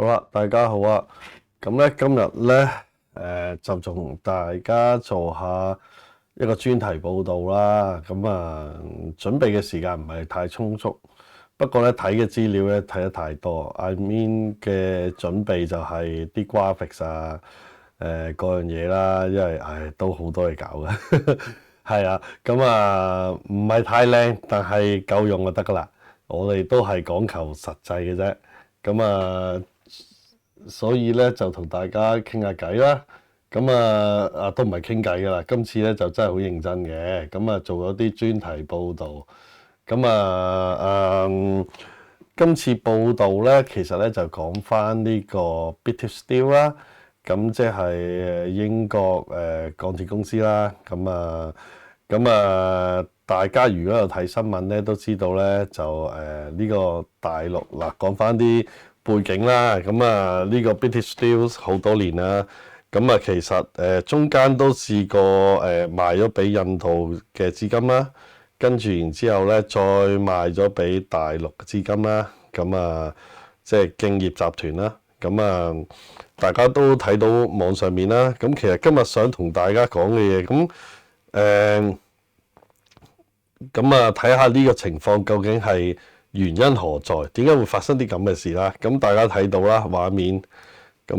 好啦，大家好啊！咁咧今日咧，就同大家做下一個專題報導啦。咁準備嘅時間唔係太充足，不過咧睇嘅資料咧睇得太多。I mean 嘅準備就係啲 graphics 啊，各樣嘢啦，因為都好多嘢搞嘅。係啊，咁唔係太靚，但係夠用就得噶啦。我哋都係講求實際嘅啫。咁所以咧就同大家傾下偈啦。咁都唔係傾偈噶啦。今次咧就真係好認真嘅。咁做咗啲專題報導。今次報導咧其實咧就講翻呢個 British Steel 啦。咁即係英國鋼鐵公司啦。大家如果有睇新聞咧，都知道咧就呢個大陸嗱，講翻啲背景啦。呢個 British Steel 好多年啦。其實中間都試過賣咗俾印度嘅資金啦，跟住然之後咧再賣咗俾大陸嘅資金啦。即係敬業集團啦。大家都睇到網上面啦。其實今日想同大家講嘅嘢，睇下呢個情況究竟係原因何在？點解會發生啲咁嘅事啦？大家睇到啦，畫面有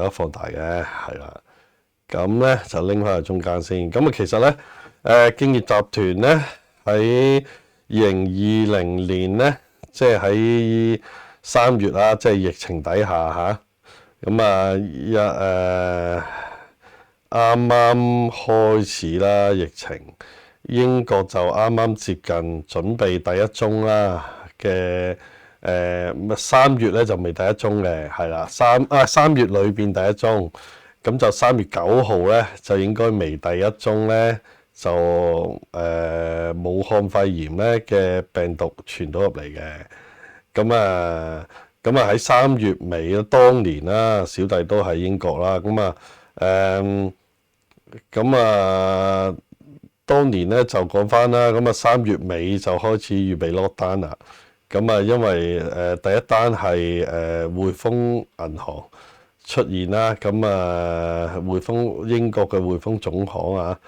得放大嘅，係啦。咧就拎翻去中間先。其實咧，敬業集團咧喺2020年咧，即係喺3月啦，即係疫情底下啱啱開始啦，疫情。英國就啱啱接近準備第一宗啦嘅，3月咧就未第一宗嘅，係啦，3月裏邊第一宗，咁就3月9號咧就應該未第一宗咧，就武漢肺炎咧嘅病毒傳到入嚟嘅。喺3月尾當年啦，小弟都喺英國啦，當年咧就講翻啦。3月尾就開始預備 lock down 啦。因為第一單係匯豐銀行出現啦。英國嘅匯豐總行啊，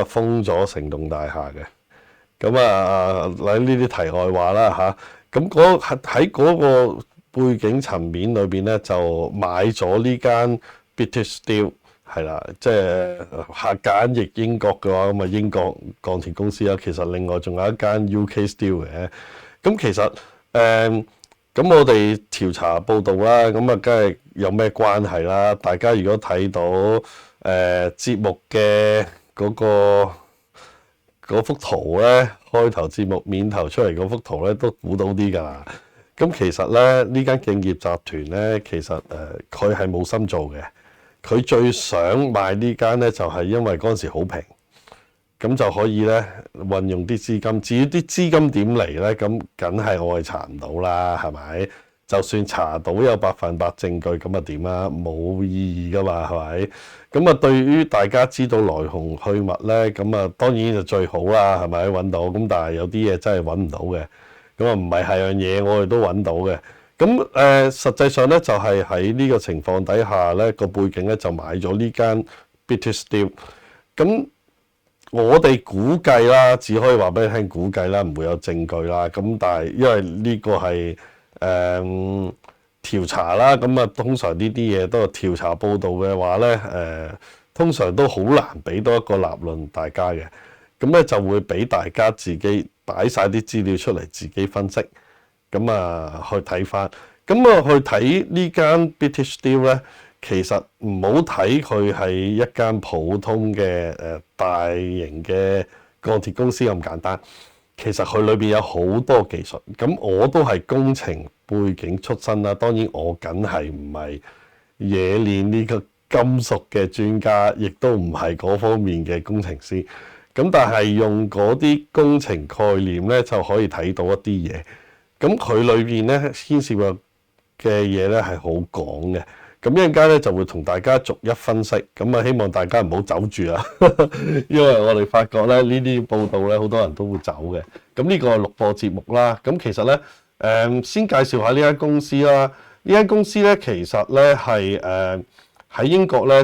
封咗成棟大廈嘅。喺呢啲題外話啦嚇。喺嗰個背景層面裏邊咧，就買咗呢間 British Steel。係啦，即係簡譯英國嘅話，英國鋼鐵公司啦。其實另外仲有一間 UK Steel 嘅。其實我哋調查報道啦，梗係有咩關係啦？大家如果睇到節目嘅嗰幅圖咧，開頭節目面頭出嚟嗰幅圖咧，都估到啲㗎啦。其實咧，呢間敬業集團咧，其實佢係冇心做嘅。佢最想買呢間咧，就係因為嗰陣時好平，咁就可以咧運用啲資金。至於啲資金點嚟咧，咁梗係我係查唔到啦，係咪？就算查到有100%證據，咁點啊？冇意義噶嘛，係咪？對於大家知道來龍去脈咧，當然就最好啦，係咪揾到？但係有啲嘢真係揾唔到嘅，唔係樣嘢我哋都揾到嘅。實際上咧就係喺呢個情況底下咧，個背景咧就買咗呢間 British Steel。我哋估計啦，只可以話俾你聽估計啦，唔會有證據啦。但係因為呢個係調查啦，通常呢啲嘢都係調查報導嘅話咧，通常都好難俾到一個立論大家嘅。就會俾大家自己擺晒啲資料出嚟，自己分析。去睇翻，去睇呢間 British Steel 咧，其實唔好睇佢係一間普通嘅大型嘅鋼鐵公司咁簡單。其實佢裏邊有好多技術。我都係工程背景出身啦，當然我梗係唔係冶煉呢個金屬嘅專家，亦都唔係嗰方面嘅工程師。但係用嗰啲工程概念咧，就可以睇到一啲嘢。佢裏邊咧牽涉嘅嘢咧係好廣嘅。一陣間咧就會同大家逐一分析。希望大家唔好走住啊，因為我哋發覺咧呢啲報道咧好多人都會走嘅。呢個係錄播節目啦。其實咧先介紹下呢間公司啦。呢間公司咧，其實咧係喺英國咧，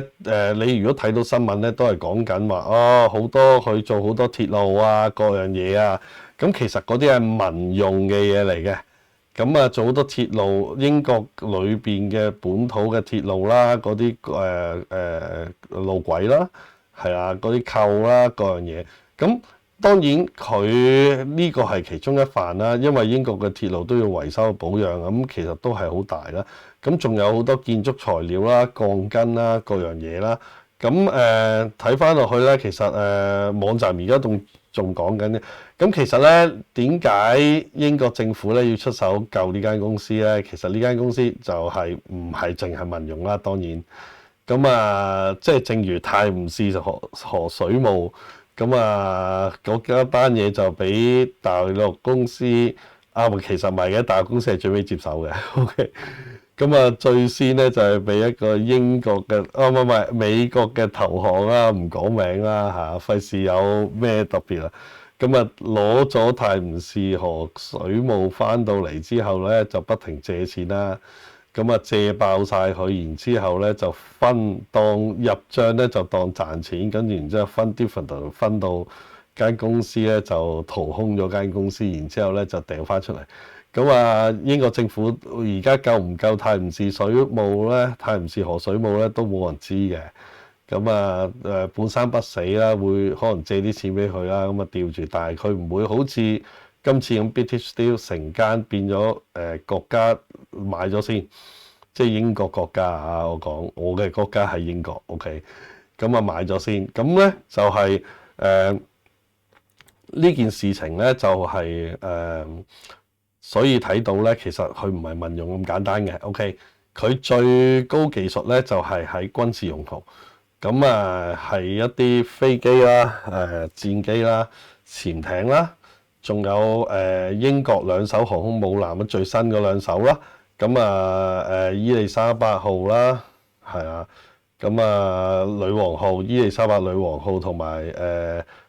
你如果睇到新聞咧，都係講緊話好多佢做好多鐵路啊，各樣嘢啊。咁其實嗰啲係民用嘅嘢嚟嘅。咁啊，做好多鐵路，英國裏邊嘅本土嘅鐵路啦，嗰啲路軌啦，係啊，嗰啲構啦，各樣嘢。咁當然佢呢個係其中一範啦，因為英國嘅鐵路都要維修保養，咁其實都係好大啦。咁仲有好多建築材料啦、鋼筋啦、各樣嘢啦。咁睇翻落去咧，其實網站而家仲講緊嘅。咁其實咧，點解英國政府咧要出手救呢間公司咧？其實呢間公司就係唔係淨係民用啦，當然。咁即係正如泰晤士河水務。咁嗰一單嘢就俾大陸公司其實唔係嘅，大陸公司係最尾接手嘅。OK， 咁最先咧就係俾一個英國嘅唔係美國嘅投行啦，唔講名啦嚇，費事有咩特別啦。咁攞咗泰晤士河水務翻到嚟之後咧，就不停借錢啦。咁借爆晒佢，然之後咧就當入帳咧就當賺錢，跟住然之後分 dividend 分到間公司咧就掏空咗間公司，然之後咧就掉翻出嚟。咁英國政府而家救唔救泰晤士水務咧？泰晤士河水務咧都冇人知嘅。咁半生不死啦，會可能借啲錢俾佢啦，咁吊住，但係佢唔會好似今次咁 British Steel 成間變咗國家買咗先，即係英國國家啊！我講我嘅國家係英國 ，OK， 咁買咗先，咁咧就係呢件事情咧就係所以睇到咧，其實佢唔係民用咁簡單嘅 ，OK， 佢最高技術咧就係喺軍事用途。咁係一啲飛機啦、戰機啦、潛艇啦，仲有英國兩艘航空母艦最新嗰兩艘啦。咁伊利沙伯號啦，係啊。咁女王號、伊利沙伯女王號同埋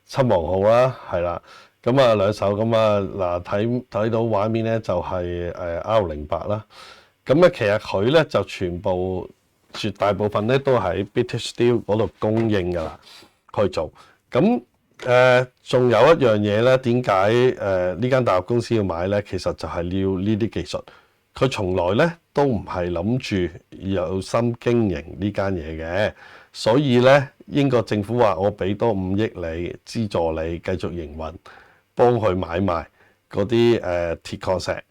親王號啦，係啦。咁兩艘嗱睇到畫面咧就係R08啦。咁咧其實佢咧就全部。絕大部分咧都喺 British Steel 嗰度供應㗎啦，去做。咁仲有一樣嘢咧，點解呢間大陸公司要買咧？其實就係要呢啲技術。佢從來咧都唔係諗住有心經營呢間嘢嘅，所以咧英國政府話我俾多5億你資助你繼續營運，幫佢買賣嗰啲鐵礦石。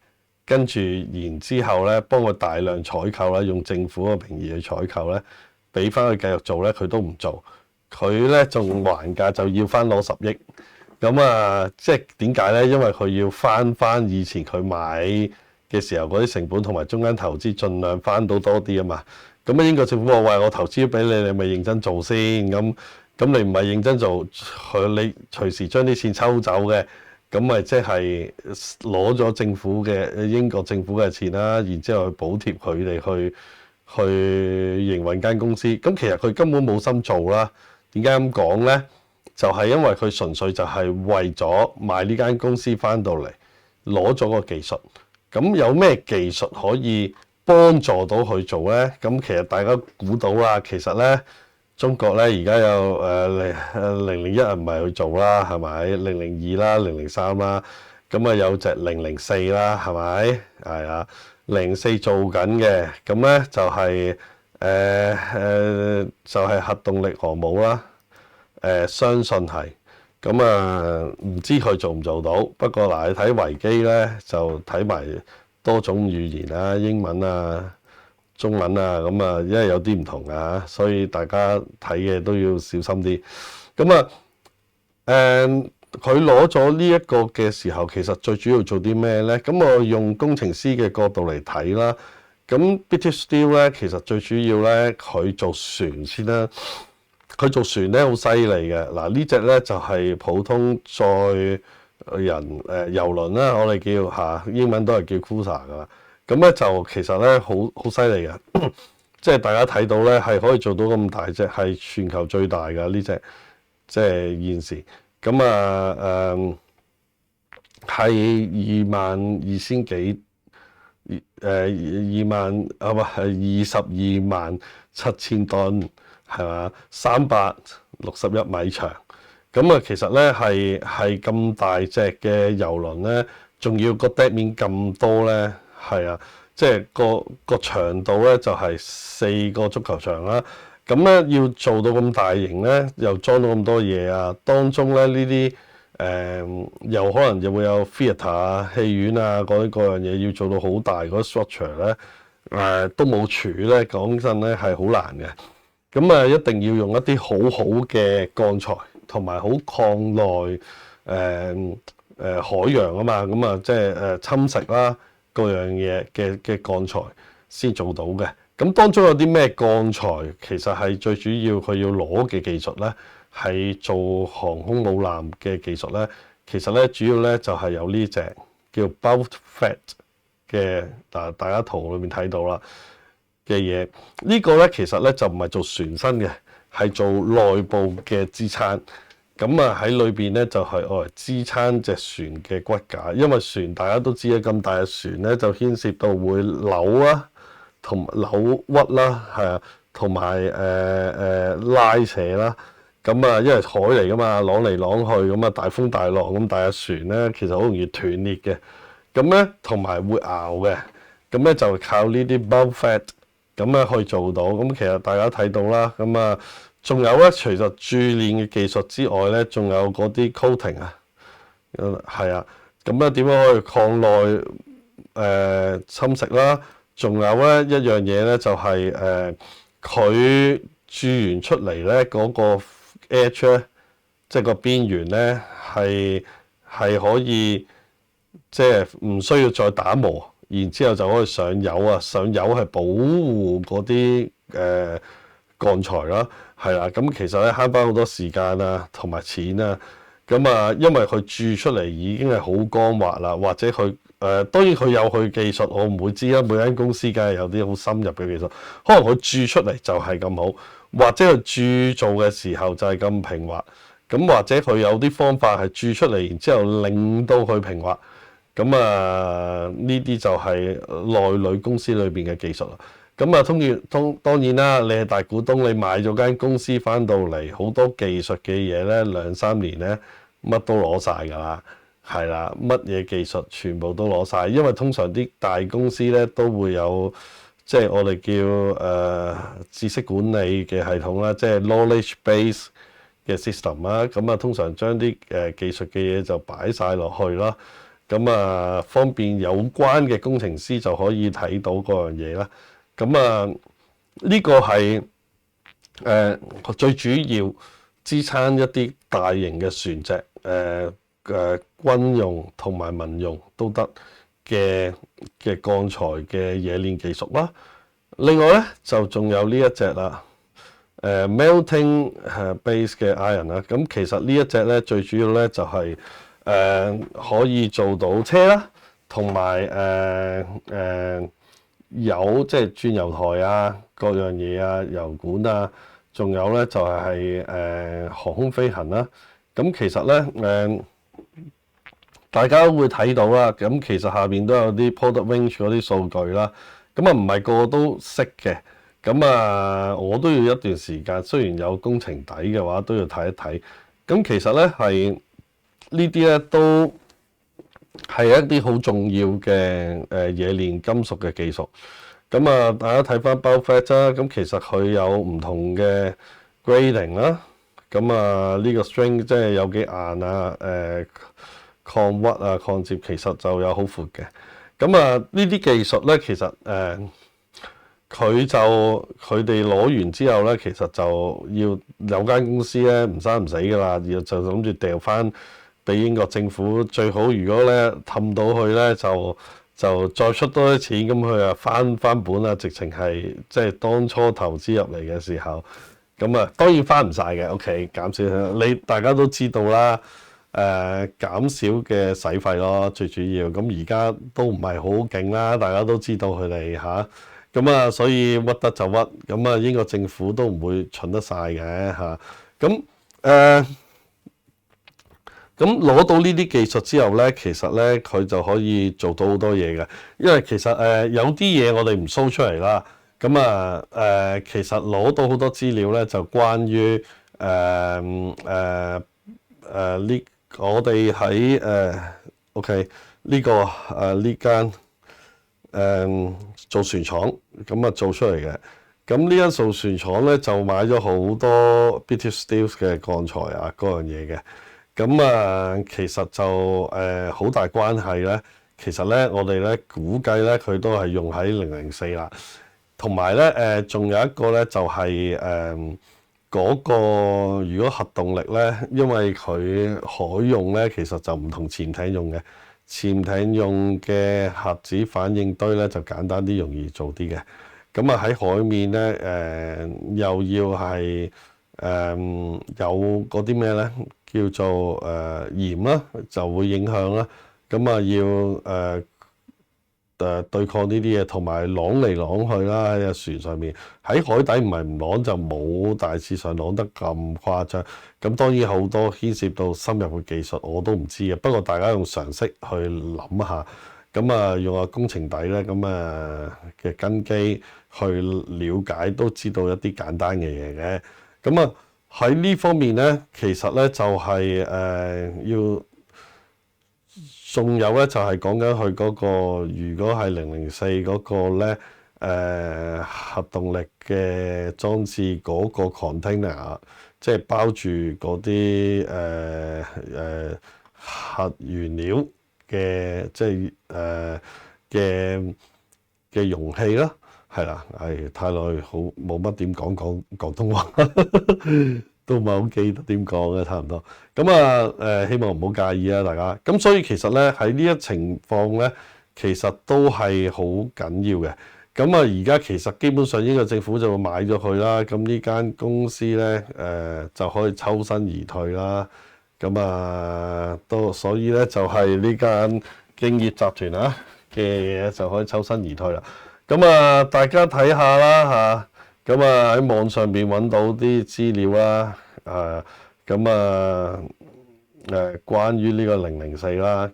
跟住，然之後咧，幫佢大量採購啦，用政府嘅名義去採購咧，俾翻佢繼續做咧，佢都唔做。佢咧仲還價就要翻攞10億。咁即係點解咧？因為佢要翻以前佢買嘅時候嗰啲成本同埋中間投資，盡量翻到多啲啊嘛。咁英國政府話：喂，我投資俾你，你咪認真做先。咁你唔係認真做，你隨時將啲錢抽走嘅。咁咪即係攞咗政府嘅英國政府嘅錢啦，然之後去補貼佢哋去營運間公司。咁其實佢根本冇心做啦。點解咁講呢？就係因為佢純粹就係為咗買呢間公司翻到嚟，攞咗個技術。咁有咩技術可以幫助到佢做呢？咁其實大家估到啦，其實呢。中國咧而家有001唔係去做啦，係咪？002啦、003啦，咁有隻004啦，係咪？係啊，04做緊嘅，咁咧就係就係核動力航母啦。相信係，咁唔知佢做唔做到？不過嗱，你睇維基咧就睇埋多種語言啊，英文啊。中文咁因為有啲唔同啊，所以大家睇嘅都要小心啲。咁佢攞咗呢一個嘅時候，其實最主要做啲咩咧？咁我用工程師嘅角度嚟睇啦。咁 British Steel 咧，其實最主要咧，佢做船先啦。佢做船咧好犀利嘅。嗱呢隻咧就係普通載人郵輪啦，我哋叫英文都係叫 cruiser 噶啦。咁咧就其實咧好犀利嘅，即係大家睇到咧係可以做到咁大隻，係全球最大嘅呢隻，即係現時。咁係22,000幾22,700,000噸係嘛，361米長。咁啊，其實咧係咁大隻嘅郵輪咧，仲要個地面咁多咧，係啊，即係個長度咧就係4個足球場啦。咁咧要做到咁大型咧，又裝到咁多嘢啊，當中咧呢啲又可能又會有 theatre 啊、戲院啊嗰啲各樣嘢，要做到好大嗰 structure 咧，都冇柱咧，講真咧係好難嘅。咁啊，一定要用一啲好好嘅鋼材，同埋好抗耐海洋啊嘛，咁啊即係侵蝕啦各樣嘢嘅鋼材先做到嘅。咁當中有啲咩鋼材其實係最主要佢要攞嘅技術咧，係做航空母艦嘅技術咧，其實咧主要咧就係有呢隻叫 Bulkfed 嘅，大家圖裏面睇到啦嘅嘢，呢個咧其實咧就唔係做船身嘅，係做內部嘅支撐。咁啊喺裏邊咧就係嚟支撐隻船嘅骨架，因為船大家都知啦，咁大嘅船咧就牽涉到會扭啊，同扭屈啦，係啊，同埋拉扯啦。咁啊，因為海嚟噶嘛，啷嚟啷去，咁啊大風大浪咁，大隻船咧其實好容易斷裂嘅。咁咧同埋會拗嘅，咁咧就靠呢啲 Bulkfed 咁咧去做到。咁其實大家睇到啦，咁啊仲有咧，除咗鑄鍊嘅技術之外咧，仲有嗰啲 coating 啊，係啊，咁咧點樣可以抗耐侵蝕啦？仲有咧一樣嘢咧，就係佢鑄完出嚟咧嗰個 edge 咧，即係個邊緣咧係可以即係唔需要再打磨，然之後就可以上油啊！上油係保護嗰啲鋼材啦，係啦。咁其實咧慳翻好多時間啊，同埋錢啊。咁啊，因為佢鑄出嚟已經係好光滑啦，或者佢當然佢有佢技術，我唔會知啦。每間公司梗係有啲好深入嘅技術，可能佢鑄出嚟就係咁好，或者佢鑄造嘅時候就係咁平滑。咁或者佢有啲方法係鑄出嚟，然之後令到佢平滑。咁啊，呢啲就係內裏公司裏邊嘅技術啦。咁啊，當然啦，你係大股東，你買咗間公司翻到嚟，好多技術嘅嘢咧，2-3年咧，乜都攞晒㗎啦，係啦，乜嘢技術全部都攞晒。因為通常啲大公司咧都會有，即係我哋叫知識管理嘅系統啦，即係 knowledge base 嘅 system 啦。咁啊，通常將啲技術嘅嘢就擺晒落去啦。咁啊，方便有關嘅工程師就可以睇到嗰樣嘢啦。咁啊，呢個係最主要支撐一啲大型嘅船隻，軍用同埋民用都得嘅鋼材嘅冶煉技術啦。另外咧就仲有呢一隻啦，melting base 嘅 iron 啦。咁其實呢一隻咧最主要咧就係可以做到車啦，同埋有即係轉油台啊，各樣嘢啊，油管啊，仲有咧就係航空飛行啦。咁其實咧大家都會睇到啦。咁其實下邊都有啲 product range 嗰啲數據啦。咁啊唔係個個都識嘅。咁啊我都要一段時間，雖然有工程底嘅話，都要睇一睇。咁其實咧係呢啲咧都係一啲好重要嘅冶煉金屬嘅技術。咁啊，大家睇翻 Bulkfed 啦，咁其實佢有唔同嘅 grading 啦。咁啊，呢個 string 即係有幾硬啊，抗屈啊、抗接，其實就有好闊嘅。咁啊，呢啲技術咧，其實佢哋攞完之後咧，其實就要有間公司咧唔生唔死噶啦，就諗住掉翻俾英國政府。最好如果咧氹到佢咧，就再出多啲錢，咁佢啊翻本啊，直情係即係當初投資入嚟嘅時候，咁啊當然翻唔晒嘅。OK， 減少大家都知道啦，減少嘅使費咯，最主要。咁而家都唔係好勁啦，大家都知道佢哋嚇。咁啊，所以屈得就屈。咁啊，英國政府都唔會蠢得晒嘅嚇。咁咁攞到呢啲技術之後咧，其實咧佢就可以做到好多嘢嘅，因為其實有啲嘢我哋唔 show 出嚟啦。咁其實攞到好多資料咧，就關於呢我哋喺OK 呢個呢間造船廠咁做出嚟嘅。咁呢間造船廠咧就買咗好多 British Steel 嘅鋼材啊嗰樣嘢嘅。咁其實就好大關係咧。其實咧我哋咧估計咧佢都係用喺004啦。同埋咧仲有一個咧就係嗰個如果核動力咧，因為佢海用咧其實就唔同潛艇用嘅。潛艇用嘅核子反應堆咧就簡單啲，容易做啲嘅。咁喺海面咧又要係有嗰啲咩咧叫做鹽啦，就會影響啦。咁要對抗呢啲嘢，同埋啷嚟啷去啦喺個船上面。喺海底唔係唔啷，就冇大致上啷得咁誇張。咁當然好多牽涉到深入嘅技術我都唔知嘅，不過大家用常識去諗下。咁用下工程底咧，嘅根基去了解，都知道一啲簡單嘅嘢嘅。咁喺呢方面咧，其實咧就係要，仲有咧就係講緊佢嗰個，如果係004嗰個咧核動力嘅裝置嗰個 container，即係包住嗰啲核原料嘅，即係嘅容器啦，係啦，太耐好冇乜點講廣東話，都唔係好記得點講嘅，差唔多。咁希望唔好介意啊，大家。咁所以其實咧喺呢一情況咧，其實都係好緊要嘅。而家其實基本上英國政府就會買咗佢啦。咁呢間公司咧就可以抽身而退啦。所以咧就係呢間敬業集團嘅嘢就可以抽身而退啦。大家睇下啦嚇。喺網上邊揾到啲資料啦。關於呢個004啦。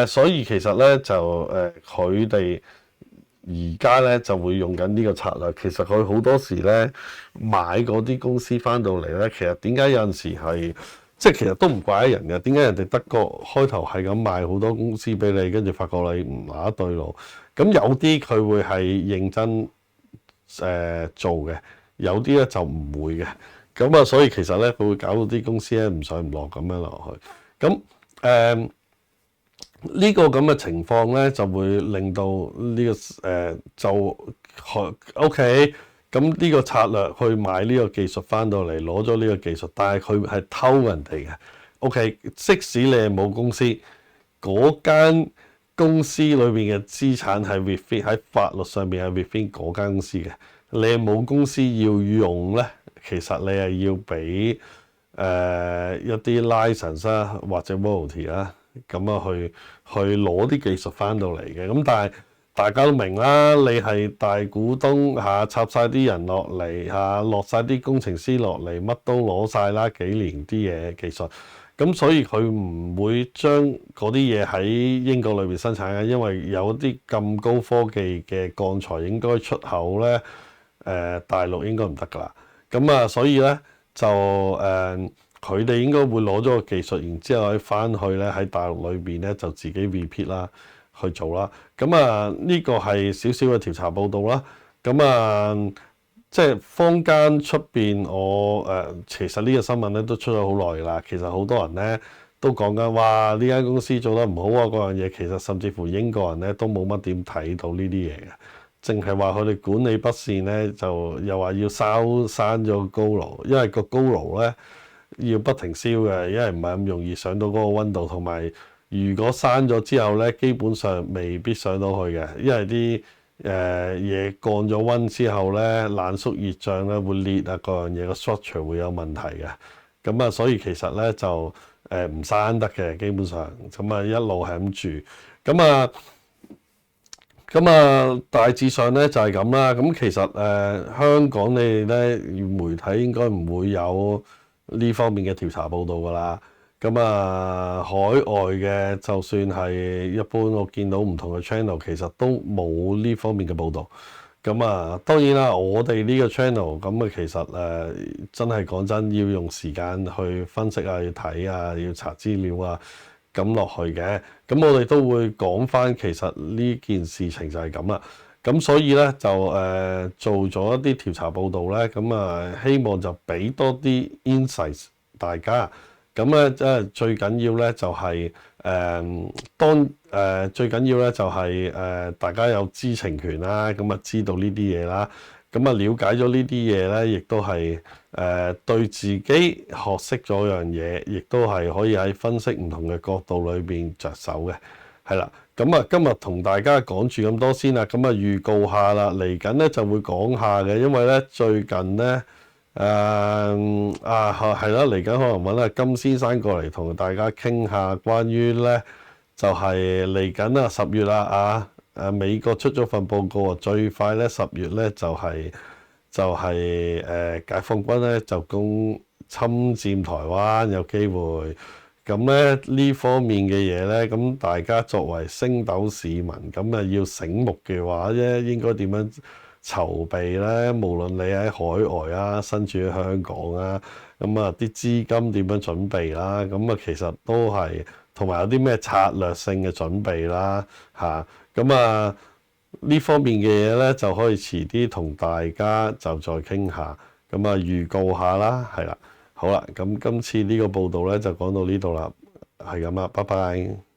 所以其實咧就佢哋而家咧就會用緊呢個策略。其實佢好多時咧買嗰啲公司翻到嚟咧，其實點解有陣時係即係其實都唔怪得人嘅。點解人哋德國開頭係咁賣好多公司俾你，跟住發覺你唔拿得對路？咁有啲佢會係認真做嘅，有啲咧就唔會嘅。所以其實咧佢會搞到啲公司咧唔上唔落咁樣落去。呢個咁嘅情況咧就會令到呢個就OK。咁呢個策略去買呢個技術翻到嚟，攞咗呢個技術，但係佢係偷人哋嘅。OK，即使你係冇公司，嗰間公司裏邊嘅資產係 within 喺法律上邊係 within 嗰間公司嘅，你係冇公司要用咧，其實你係要俾一啲 license 啦或者 royalty 啦，去攞啲技術翻到嚟嘅。但係大家都明啦，你係大股東插晒啲人落嚟落晒啲工程師落嚟，乜都攞晒啦，幾年啲嘢技術。所以佢唔會將嗰啲嘢喺英國裏邊生產嘅，因為有啲咁高科技嘅鋼材應該出口咧，大陸應該唔得㗎啦。所以咧就佢哋應該會攞咗個技術，然之後可以翻去咧喺大陸裏邊咧就自己 repeat 啦去做啦。呢個係少少嘅調查報道啦。即係坊間出邊，其實呢個新聞咧都出咗好耐啦。其實好多人咧都講緊，哇！呢間公司做得唔好啊，嗰樣嘢。其實甚至乎英國人咧都冇乜點睇到呢啲嘢嘅，淨係話佢哋管理不善咧，就又話要閂咗高爐，因為個高爐咧要不停燒嘅，因為唔係咁容易上到嗰個溫度，同埋如果閂咗之後咧，基本上未必上到去嘅，因為啲嘢降咗溫之後咧，冷縮熱脹咧會裂啊，各樣嘢個 structure 會有問題嘅。所以其實咧就唔閂得嘅，基本上一路係咁住。大致上咧就係咁啦。其實香港你哋咧媒體應該唔會有呢方面嘅調查報導㗎啦。咁海外嘅就算係一般，我見到唔同嘅 channel 其實都冇呢方面嘅報導。當然啦，我哋呢個 channel 其實真係講真，要用時間去分析啊，要睇啊，要查資料啊，咁落去嘅。咁我哋都會講翻，其實呢件事情就係咁啦。咁所以咧就做咗一啲調查報導咧，希望就俾多啲 insights 大家。咁咧即係最緊要咧就係最緊要咧就係大家有知情權啦，知道呢啲嘢啦，了解咗呢啲嘢咧，亦都係對自己學識咗樣嘢，亦都係可以喺分析唔同嘅角度裏邊着手嘅，係啦。今日同大家講住咁多先啦，預告下啦，嚟緊咧就會講下嘅，因為咧最近咧係啦，嚟緊可能揾阿金先生過嚟同大家傾下關於咧就係嚟緊啦10月啦美國出咗份報告啊，最快咧10月咧就係解放軍咧就侵佔台灣有機會。呢方面嘅嘢咧，大家作為星斗市民，要醒目嘅話咧，應該點樣籌備咧？無論你喺海外啊，身處喺香港啊，啲資金點樣準備啦？其實都係同埋有啲咩策略性嘅準備啦，呢方面嘅嘢咧就可以遲啲同大家就再傾下，預告下啦，係啦。好啦，今次呢個報道咧就講到呢度啦，係咁啦，拜拜。